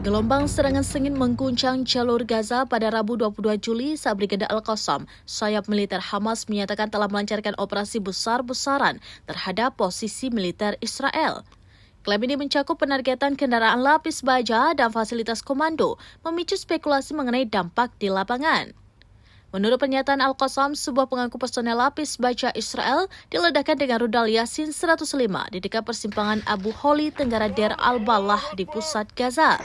Gelombang serangan sengit mengguncang jalur Gaza pada Rabu 22 Juli saat Brigada Al-Qassam, sayap militer Hamas menyatakan telah melancarkan operasi besar-besaran terhadap posisi militer Israel. Klaim ini mencakup penargetan kendaraan lapis baja dan fasilitas komando, memicu spekulasi mengenai dampak di lapangan. Menurut pernyataan Al-Qassam, sebuah pengangkut personel lapis baja Israel diledakkan dengan rudal Yasin 105 di dekat persimpangan Abu Holi, Tenggara Deir al-Balah di pusat Gaza.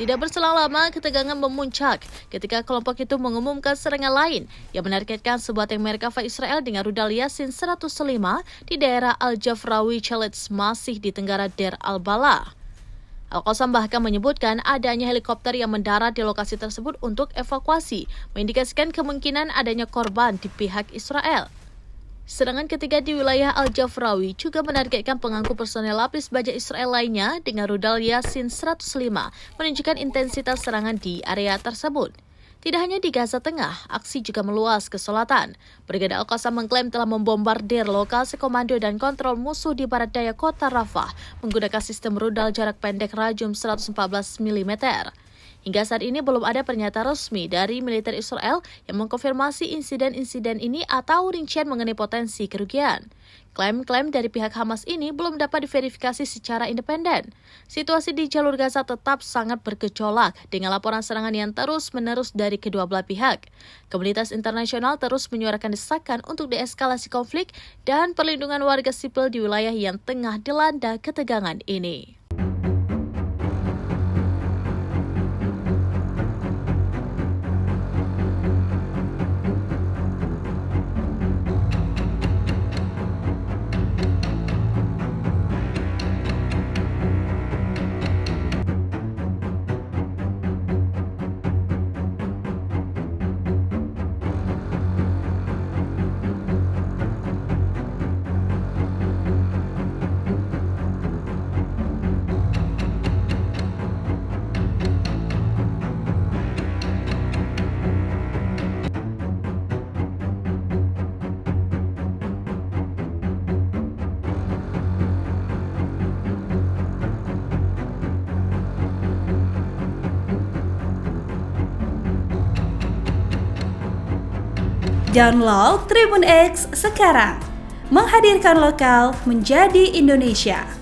Tidak berselang lama, ketegangan memuncak ketika kelompok itu mengumumkan serangan lain yang menargetkan sebuah tank Merkava Israel dengan rudal Yasin 105 di daerah Al-Jafrawi Chalets masih di Tenggara Deir al-Balah. Al-Qassam bahkan menyebutkan adanya helikopter yang mendarat di lokasi tersebut untuk evakuasi, mengindikasikan kemungkinan adanya korban di pihak Israel. Serangan ketiga di wilayah Al-Jafrawi juga menargetkan pengangkut personel lapis baja Israel lainnya dengan rudal Yasin 105, menunjukkan intensitas serangan di area tersebut. Tidak hanya di Gaza Tengah, aksi juga meluas ke selatan. Brigada Al-Qassam mengklaim telah membombardir lokasi komando dan kontrol musuh di barat daya kota Rafah menggunakan sistem rudal jarak pendek Rajum 114 mm. Hingga saat ini belum ada pernyataan resmi dari militer Israel yang mengkonfirmasi insiden-insiden ini atau rincian mengenai potensi kerugian. Klaim-klaim dari pihak Hamas ini belum dapat diverifikasi secara independen. Situasi di jalur Gaza tetap sangat bergejolak dengan laporan serangan yang terus-menerus dari kedua belah pihak. Komunitas internasional terus menyuarakan desakan untuk deeskalasi konflik dan perlindungan warga sipil di wilayah yang tengah dilanda ketegangan ini. Download Tribun X sekarang, menghadirkan lokal menjadi Indonesia.